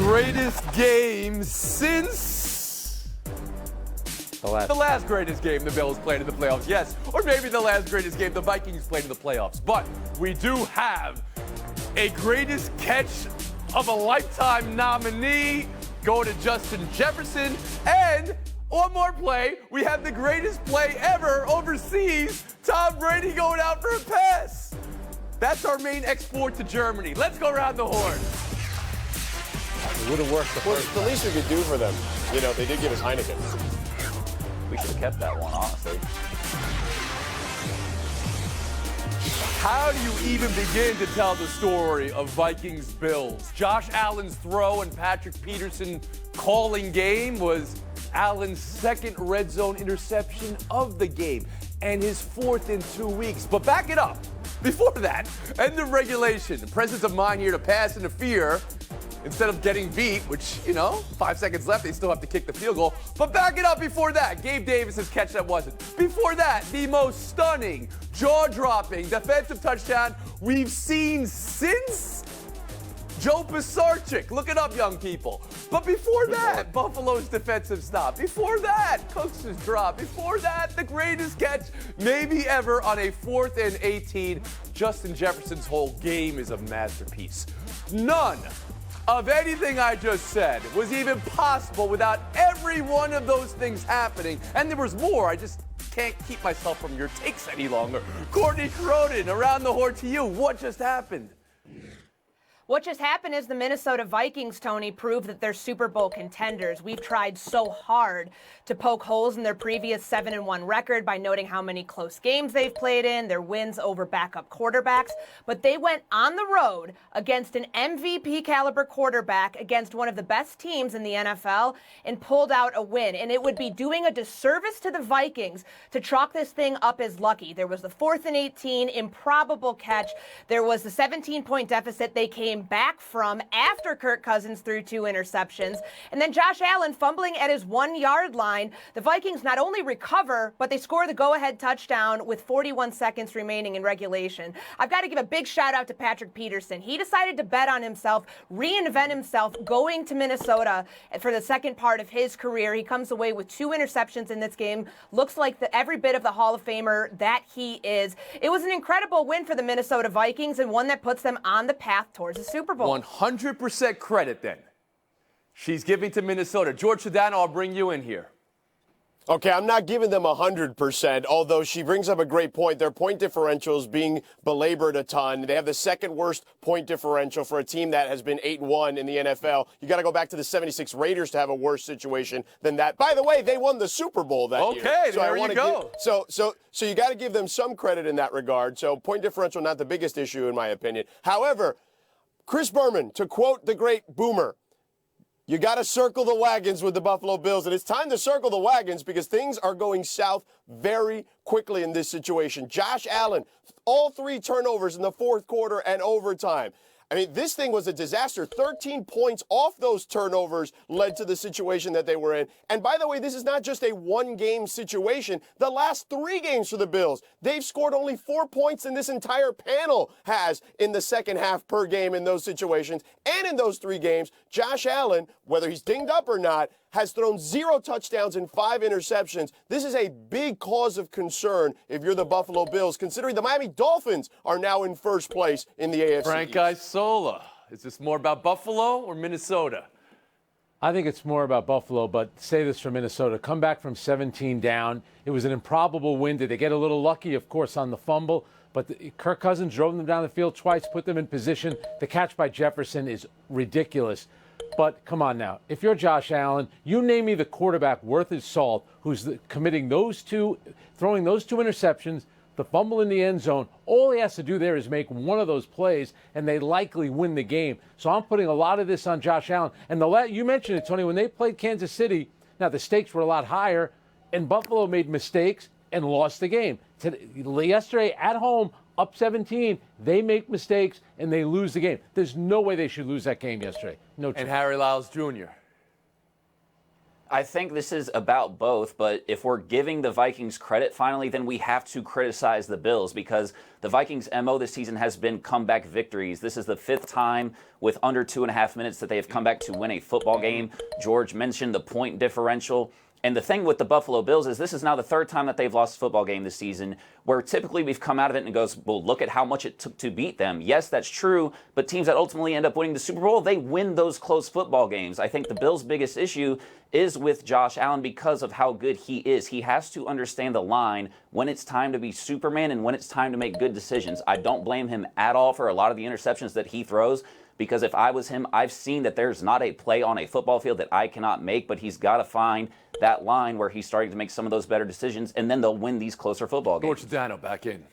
greatest game since the last greatest game the Bills played in the playoffs. Yes, or maybe the last greatest game the Vikings played in the playoffs. But we do have a greatest catch of a lifetime nominee going to Justin Jefferson. And one more play, we have the greatest play ever overseas, Tom Brady going out for a pass. That's our main export to Germany. Let's go around the horn. It would have worked the first the least we could do for them. You know, they did give us Heineken. We should have kept that one, honestly. How do you even begin to tell the story of Vikings-Bills? Josh Allen's throw and Patrick Peterson calling game was Allen's second red zone interception of the game and his fourth in 2 weeks. But back it up. Before that, end of regulation. The presence of mind here to pass interfere instead of getting beat, which, 5 seconds left, they still have to kick the field goal. But back it up before that. Gabe Davis's catch that wasn't. Before that, the most stunning, jaw-dropping defensive touchdown we've seen since Joe Pisarcik. Look it up, young people. But before that, Buffalo's defensive stop. Before that, Cooks' drop. Before that, the greatest catch maybe ever on a 4th and 18. Justin Jefferson's whole game is a masterpiece. None of anything I just said was even possible without every one of those things happening. And there was more. I just can't keep myself from your takes any longer. Courtney Cronin, around the horn to you. What just happened? What just happened is the Minnesota Vikings, Tony, proved that they're Super Bowl contenders. We've tried so hard to poke holes in their previous 7-1 record by noting how many close games they've played in, their wins over backup quarterbacks. But they went on the road against an MVP caliber quarterback against one of the best teams in the NFL and pulled out a win. And it would be doing a disservice to the Vikings to chalk this thing up as lucky. There was the 4th and 18 improbable catch. There was the 17-point deficit they came back from after Kirk Cousins threw 2 interceptions. And then Josh Allen fumbling at his 1-yard line. The Vikings not only recover, but they score the go-ahead touchdown with 41 seconds remaining in regulation. I've got to give a big shout out to Patrick Peterson. He decided to bet on himself, reinvent himself, going to Minnesota for the second part of his career. He comes away with 2 interceptions in this game. Looks like every bit of the Hall of Famer that he is. It was an incredible win for the Minnesota Vikings and one that puts them on the path towards the Super Bowl. 100% credit then. She's giving to Minnesota. George Sedano, I'll bring you in here. Okay, I'm not giving them 100%, although she brings up a great point. Their point differentials being belabored a ton. They have the second worst point differential for a team that has been 8-1 in the NFL. You got to go back to the 76 Raiders to have a worse situation than that. By the way, they won the Super Bowl that year. Okay, there you go. So you got to give them some credit in that regard. So point differential, not the biggest issue in my opinion. However, Chris Berman, to quote the great Boomer, you got to circle the wagons with the Buffalo Bills, and it's time to circle the wagons because things are going south very quickly in this situation. Josh Allen, all 3 turnovers in the 4th quarter and overtime. I mean, this thing was a disaster. 13 points off those turnovers led to the situation that they were in. And by the way, this is not just a one-game situation. The last 3 games for the Bills, they've scored only 4 points than this entire panel has in the second half per game in those situations. And in those 3 games, Josh Allen, whether he's dinged up or not, has thrown 0 touchdowns and 5 interceptions. This is a big cause of concern if you're the Buffalo Bills, considering the Miami Dolphins are now in first place in the AFC. Frank Isola, is this more about Buffalo or Minnesota? I think it's more about Buffalo, but say this for Minnesota. Come back from 17 down. It was an improbable win. Did they get a little lucky, of course, on the fumble? But Kirk Cousins drove them down the field twice, put them in position. The catch by Jefferson is ridiculous. But come on now. If you're Josh Allen, you name me the quarterback worth his salt who's committing throwing those 2 interceptions, the fumble in the end zone. All he has to do there is make one of those plays, and they likely win the game. So I'm putting a lot of this on Josh Allen. And you mentioned it, Tony, when they played Kansas City, now the stakes were a lot higher, and Buffalo made mistakes and lost the game. Yesterday at home, up 17, they make mistakes and they lose the game. There's no way they should lose that game yesterday. No chance. And Harry Lyles Jr. I think this is about both, but if we're giving the Vikings credit finally, then we have to criticize the Bills because the Vikings' MO this season has been comeback victories. This is the 5th time with under 2.5 minutes that they have come back to win a football game. George mentioned the point differential. And the thing with the Buffalo Bills is this is now the 3rd time that they've lost a football game this season, where typically we've come out of it and it goes, well, look at how much it took to beat them. Yes, that's true, but teams that ultimately end up winning the Super Bowl, they win those close football games. I think the Bills' biggest issue is with Josh Allen because of how good he is. He has to understand the line when it's time to be Superman and when it's time to make good decisions. I don't blame him at all for a lot of the interceptions that he throws, because if I was him, I've seen that there's not a play on a football field that I cannot make, but he's got to find that line where he's starting to make some of those better decisions, and then they'll win these closer football games. George Dano back in.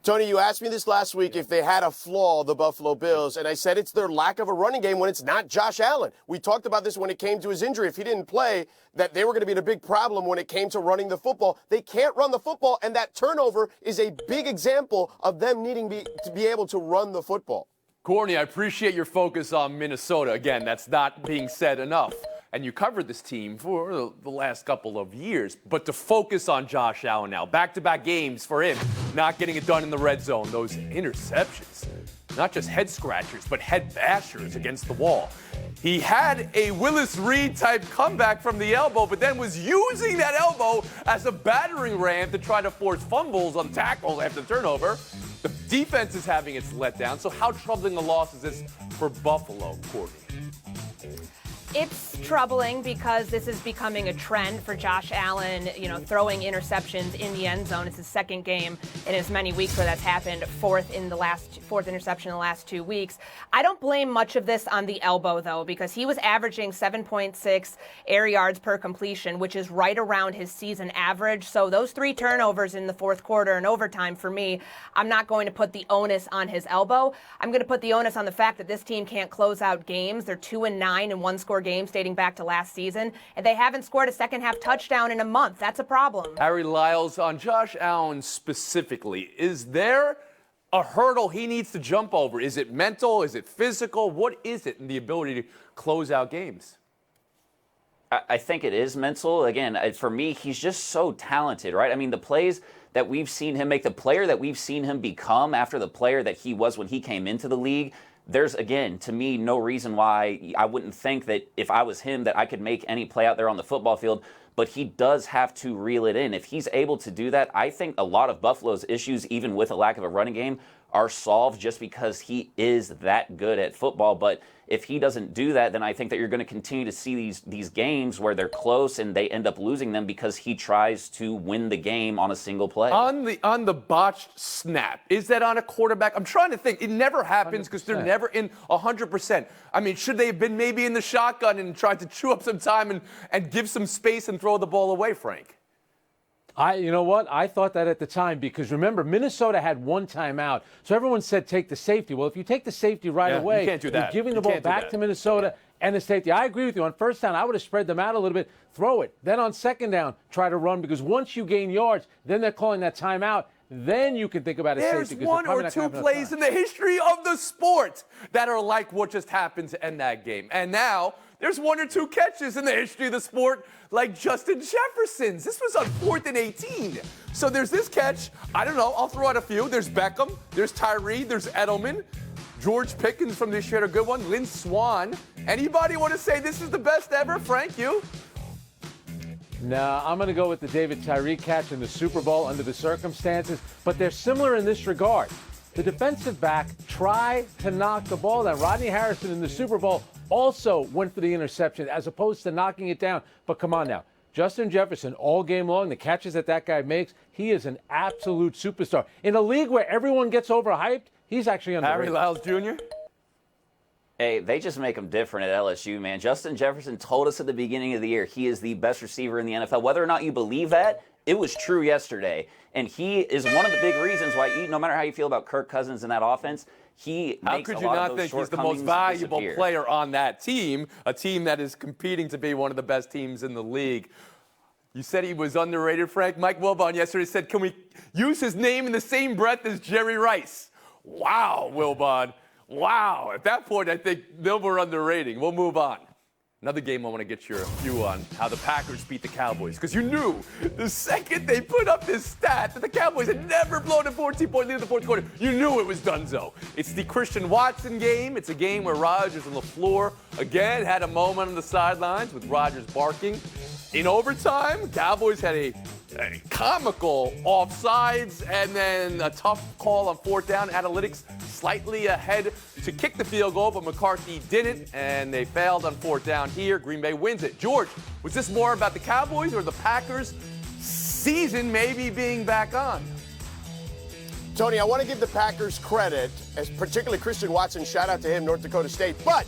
Tony, you asked me this last week if they had a flaw, the Buffalo Bills, and I said it's their lack of a running game when it's not Josh Allen. We talked about this when it came to his injury. If he didn't play, that they were going to be in a big problem when it came to running the football. They can't run the football, and that turnover is a big example of them needing to be able to run the football. Courtney, I appreciate your focus on Minnesota. Again, that's not being said enough. And you covered this team for the last couple of years. But to focus on Josh Allen now, back-to-back games for him, not getting it done in the red zone, those interceptions, not just head scratchers, but head bashers against the wall. He had a Willis Reed type comeback from the elbow, but then was using that elbow as a battering ram to try to force fumbles on tackles after turnover. The defense is having its letdown. So how troubling a loss is this for Buffalo, Courtney? It's troubling because this is becoming a trend for Josh Allen, throwing interceptions in the end zone. It's his 2nd game in as many weeks where that's happened, 4th interception in the last 2 weeks. I don't blame much of this on the elbow, though, because he was averaging 7.6 air yards per completion, which is right around his season average. So those 3 turnovers in the 4th quarter and overtime, for me, I'm not going to put the onus on his elbow. I'm going to put the onus on the fact that this team can't close out games. They're 2-9 in one-score games dating back to last season, and they haven't scored a second-half touchdown in a month. That's a problem. Harry Lyles, on Josh Allen specifically, is there a hurdle he needs to jump over? Is it mental? Is it physical? What is it in the ability to close out games? I think it is mental. Again, for me, he's just so talented, right? I mean, the plays that we've seen him make, the player that we've seen him become after the player that he was when he came into the league, there's, again, to me, no reason why I wouldn't think that if I was him that I could make any play out there on the football field, but he does have to reel it in. If he's able to do that, I think a lot of Buffalo's issues, even with a lack of a running game, are solved just because he is that good at football. But if he doesn't do that, then I think that you're going to continue to see these games where they're close and they end up losing them because he tries to win the game on a single play. On the botched snap, is that on a quarterback? I'm trying to think. It never happens because they're never in 100%. I mean, should they have been maybe in the shotgun and tried to chew up some time and give some space and throw the ball away, Frank? You know what? I thought that at the time because, remember, Minnesota had 1 timeout. So everyone said take the safety. Well, if you take the safety right away, you can't do that. You're giving the ball back to Minnesota and the safety. I agree with you. On 1st down, I would have spread them out a little bit, throw it. Then on 2nd down, try to run because once you gain yards, then they're calling that timeout. Then you can think about a safety. There's 1 or 2 plays in the history of the sport that are like what just happened to end that game. And now there's 1 or 2 catches in the history of the sport like Justin Jefferson's. This was on 4th and 18. So there's this catch. I don't know. I'll throw out a few. There's Beckham. There's Tyree. There's Edelman. George Pickens from this year had a good one. Lynn Swann. Anybody want to say this is the best ever? Frank, you? No, I'm going to go with the David Tyree catch in the Super Bowl under the circumstances, but they're similar in this regard. The defensive back tried to knock the ball down. Rodney Harrison in the Super Bowl also went for the interception as opposed to knocking it down. But come on now. Justin Jefferson, all game long, the catches that guy makes, he is an absolute superstar. In a league where everyone gets overhyped, he's actually underrated. Harry Lyles Jr.? Hey, they just make him different at LSU, man. Justin Jefferson told us at the beginning of the year he is the best receiver in the NFL. Whether or not you believe that, it was true yesterday. And he is one of the big reasons why, no matter how you feel about Kirk Cousins and that offense, he makes a lot of those shortcomings disappear. How could you not think he's the most valuable player on that team, a team that is competing to be one of the best teams in the league? You said he was underrated, Frank. Mike Wilbon yesterday said, can we use his name in the same breath as Jerry Rice? Wow, Wilbon. Wow. At that point, I think they were underrating. We'll move on. Another game I want to get your view on how the Packers beat the Cowboys. Because you knew the second they put up this stat that the Cowboys had never blown a 14-point lead in the fourth quarter, you knew it was donezo. It's the Christian Watson game. It's a game where Rodgers and LaFleur, again, had a moment on the sidelines with Rodgers barking. In overtime, Cowboys had a comical offsides and then a tough call on fourth down. Analytics slightly ahead to kick the field goal, but McCarthy didn't, and they failed on fourth down here. Green Bay wins it. George, was this more about the Cowboys or the Packers' season maybe being back on? Tony, I want to give the Packers credit, as particularly Christian Watson, shout out to him, North Dakota State, but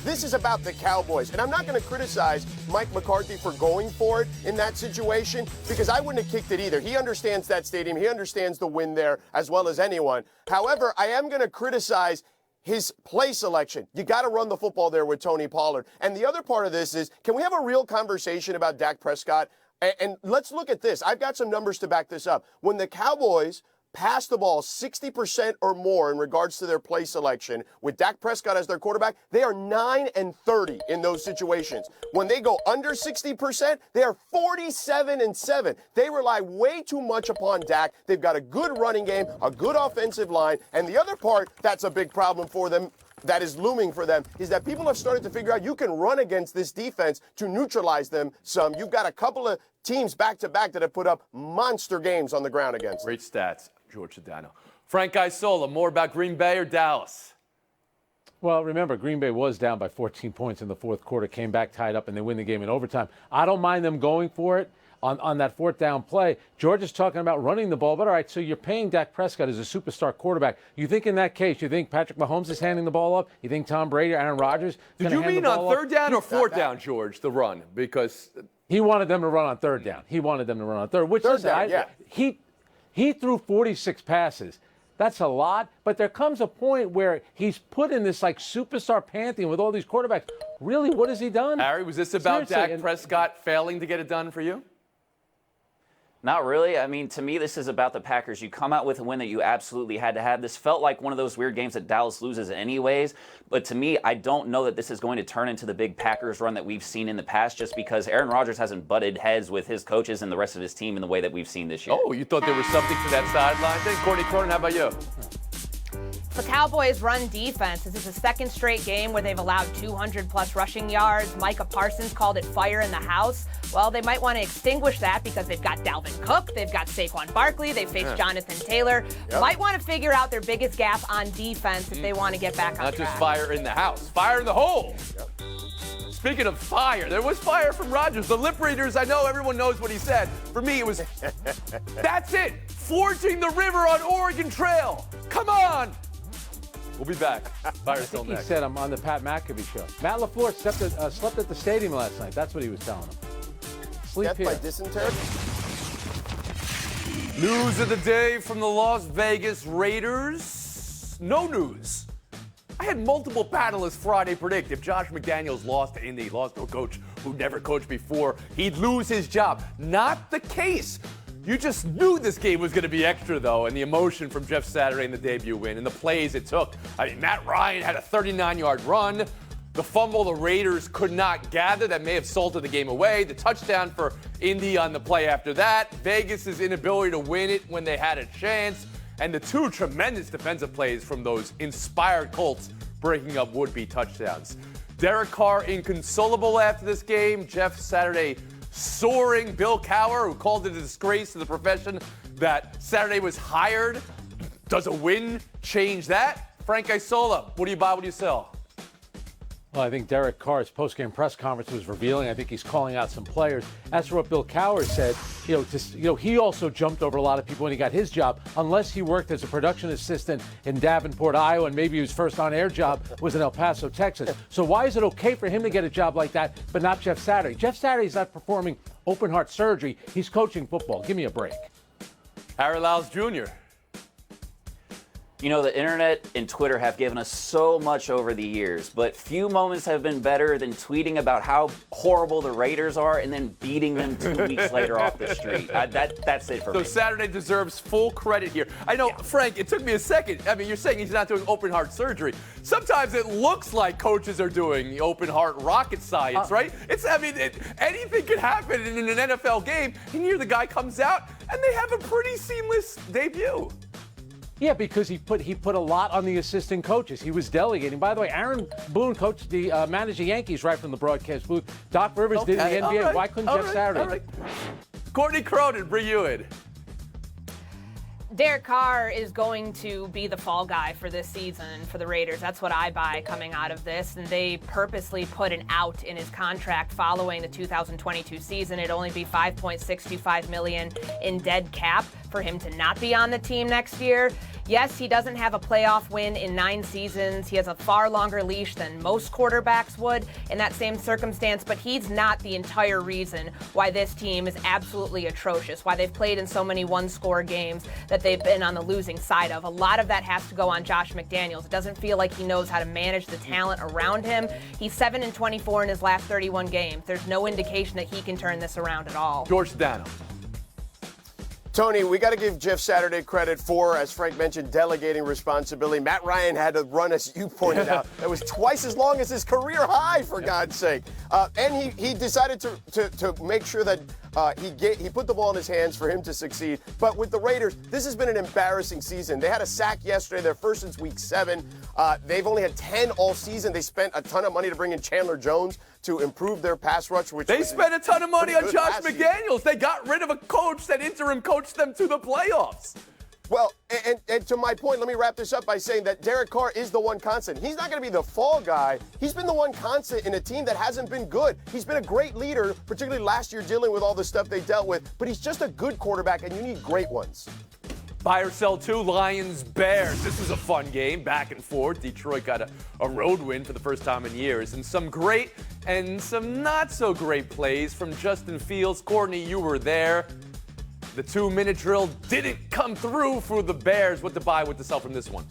this is about the Cowboys. And I'm not going to criticize Mike McCarthy for going for it in that situation, because I wouldn't have kicked it either. He understands that stadium. He understands the win there as well as anyone. However, I am going to criticize his play selection. You got to run the football there with Tony Pollard. And the other part of this is, can we have a real conversation about Dak Prescott? And let's look at this. I've got some numbers to back this up. When the Cowboys pass the ball 60% or more in regards to their play selection with Dak Prescott as their quarterback, they are 9-30 in those situations. When they go under 60%, they are 47-7. They rely way too much upon Dak. They've got a good running game, a good offensive line, and the other part that's a big problem for them, that is looming for them, is that people have started to figure out you can run against this defense to neutralize them some. You've got a couple of teams back-to-back that have put up monster games on the ground against them. Great stats, George Sedano. Frank Isola, more about Green Bay or Dallas? Well, remember, Green Bay was down by 14 points in the fourth quarter, came back tied up, and they win the game in overtime. I don't mind them going for it on that fourth down play. George is talking about running the ball, but all right, so you're paying Dak Prescott as a superstar quarterback. You think in that case, you think Patrick Mahomes is handing the ball up? You think Tom Brady or Aaron Rodgers is Did you mean on third down or fourth down, George, the run? Because he wanted them to run on third down. He wanted them to run on third, which is he threw 46 passes. That's a lot, but there comes a point where he's put in this like superstar pantheon with all these quarterbacks. Really, what has he done? Harry, was this about Seriously, Dak Prescott failing to get it done for you? Not really. I mean, to me, this is about the Packers. You come out with a win that you absolutely had to have. This felt like one of those weird games that Dallas loses anyways. But to me, I don't know that this is going to turn into the big Packers run that we've seen in the past, just because Aaron Rodgers hasn't butted heads with his coaches and the rest of his team in the way that we've seen this year. Oh, you thought there was something to that sideline thing? Courtney Cronin, how about you? The Cowboys' run defense. This is the second straight game where they've allowed 200-plus rushing yards. Micah Parsons called it fire in the house. Well, they might want to extinguish that because they've got Dalvin Cook, they've got Saquon Barkley, they've faced Jonathan Taylor. Yep. Might want to figure out their biggest gap on defense if they want to get back on track. Not just fire in the house, fire in the hole. Yep. Speaking of fire, there was fire from Rodgers. The lip readers, I know everyone knows what he said. For me, it was, that's it, forging the river on Oregon Trail. Come on. We'll be back. Fire still next. He said I'm on the Pat McAfee show. Matt LaFleur slept at the stadium last night. That's what he was telling him. Sleep Death here. by dysentery? News of the day from the Las Vegas Raiders. No news. I had multiple panelists Friday predict if Josh McDaniels lost to Indy, lost to a coach who never coached before, he'd lose his job. Not the case. You just knew this game was going to be extra, though, and the emotion from Jeff Saturday in the debut win and the plays it took. I mean, Matt Ryan had a 39-yard run. The fumble the Raiders could not gather that may have salted the game away. The touchdown for Indy on the play after that. Vegas' inability to win it when they had a chance. And the two tremendous defensive plays from those inspired Colts breaking up would-be touchdowns. Derek Carr inconsolable after this game. Jeff Saturday soaring. Bill Cowher, who called it a disgrace to the profession that Saturday was hired. Does a win change that? Frank Isola, what do you buy, what do you sell? Well, I think Derek Carr's post-game press conference was revealing. I think he's calling out some players. As for what Bill Cowher said, he also jumped over a lot of people when he got his job, unless he worked as a production assistant in Davenport, Iowa, and maybe his first on-air job was in El Paso, Texas. So why is it okay for him to get a job like that, but not Jeff Saturday? Jeff Saturday's not performing open-heart surgery. He's coaching football. Give me a break. Harry Lyles Jr. You know, the internet and Twitter have given us so much over the years, but few moments have been better than tweeting about how horrible the Raiders are and then beating them 2 weeks later off the street. That's it for me. So Saturday deserves full credit here. I know, Frank, it took me a second. I mean, you're saying he's not doing open heart surgery. Sometimes it looks like coaches are doing open heart rocket science, right? Anything could happen in an NFL game, and here the guy comes out, and they have a pretty seamless debut. Yeah, because he put a lot on the assistant coaches. He was delegating. By the way, Aaron Boone managed the Yankees right from the broadcast booth. Doc Rivers did in the NBA. Right, Why couldn't Jeff Saturday? Right. Courtney Cronin, bring you in. Derek Carr is going to be the fall guy for this season for the Raiders. That's what I buy coming out of this. And they purposely put an out in his contract following the 2022 season. It'd only be $5.625 million in dead cap for him to not be on the team next year. Yes, he doesn't have a playoff win in 9 seasons. He has a far longer leash than most quarterbacks would in that same circumstance, but he's not the entire reason why this team is absolutely atrocious, why they've played in so many one-score games that they've been on the losing side of. A lot of that has to go on Josh McDaniels. It doesn't feel like he knows how to manage the talent around him. He's 7-24 in his last 31 games. There's no indication that he can turn this around at all. George Dano. Tony, we got to give Jeff Saturday credit for, as Frank mentioned, delegating responsibility. Matt Ryan had to run, as you pointed out. It was twice as long as his career high, for God's sake. And he decided to make sure that he put the ball in his hands for him to succeed. But with the Raiders, this has been an embarrassing season. They had a sack yesterday, their first since week 7. They've only had 10 all season. They spent a ton of money to bring in Chandler Jones to improve their pass rush. They spent a ton of money on Josh McDaniels. They got rid of a coach that interim coached them to the playoffs. Well, and to my point, let me wrap this up by saying that Derek Carr is the one constant. He's not going to be the fall guy. He's been the one constant in a team that hasn't been good. He's been a great leader, particularly last year dealing with all the stuff they dealt with. But he's just a good quarterback, and you need great ones. Buy or sell 2, Lions-Bears. This was a fun game, back and forth. Detroit got a road win for the first time in years. And some great and some not-so-great plays from Justin Fields. Courtney, you were there. The 2-minute drill didn't come through for the Bears. What to buy, what to sell from this one?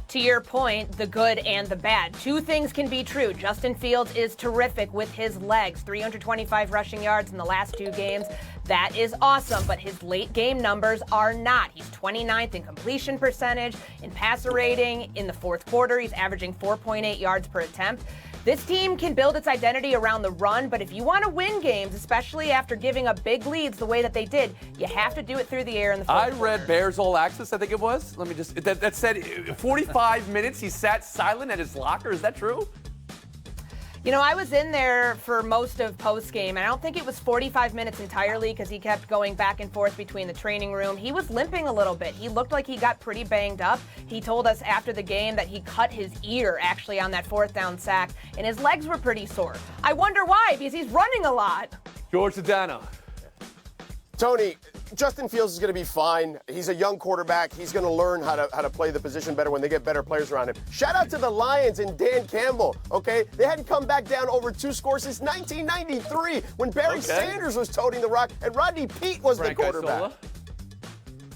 To your point, the good and the bad. 2 things can be true. Justin Fields is terrific with his legs. 325 rushing yards in the last 2 games. That is awesome, but his late game numbers are not. He's 29th in completion percentage, in passer rating. In the fourth quarter, he's averaging 4.8 yards per attempt. This team can build its identity around the run, but if you want to win games, especially after giving up big leads the way that they did, you have to do it through the air in the fourth quarter. I read Bears All Access, I think it was. Let me just, that said 45 minutes he sat silent at his locker. Is that true? You know, I was in there for most of postgame, and I don't think it was 45 minutes entirely because he kept going back and forth between the training room. He was limping a little bit. He looked like he got pretty banged up. He told us after the game that he cut his ear actually on that 4th down sack, and his legs were pretty sore. I wonder why, because he's running a lot. George Sedano. Tony, Justin Fields is going to be fine. He's a young quarterback. He's going to learn how to play the position better when they get better players around him. Shout out to the Lions and Dan Campbell, okay? They hadn't come back down over 2 scores since 1993 when Barry Sanders was toting the rock and Rodney Peete was the quarterback. Isola.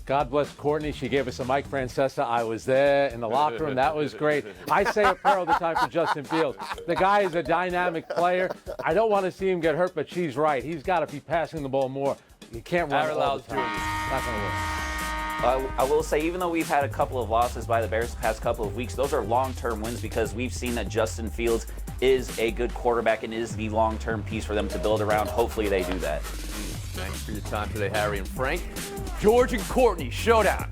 God bless Courtney. She gave us a Mike Francesa. I was there in the locker room. That was great. I say a prayer all the time for Justin Fields. The guy is a dynamic player. I don't want to see him get hurt, but she's right. He's got to be passing the ball more. You can't run all the time. Not going to work. I will say, even though we've had a couple of losses by the Bears the past couple of weeks, those are long-term wins because we've seen that Justin Fields is a good quarterback and is the long-term piece for them to build around. Hopefully they do that. Thanks for your time today, Harry and Frank. George and Courtney, showdown.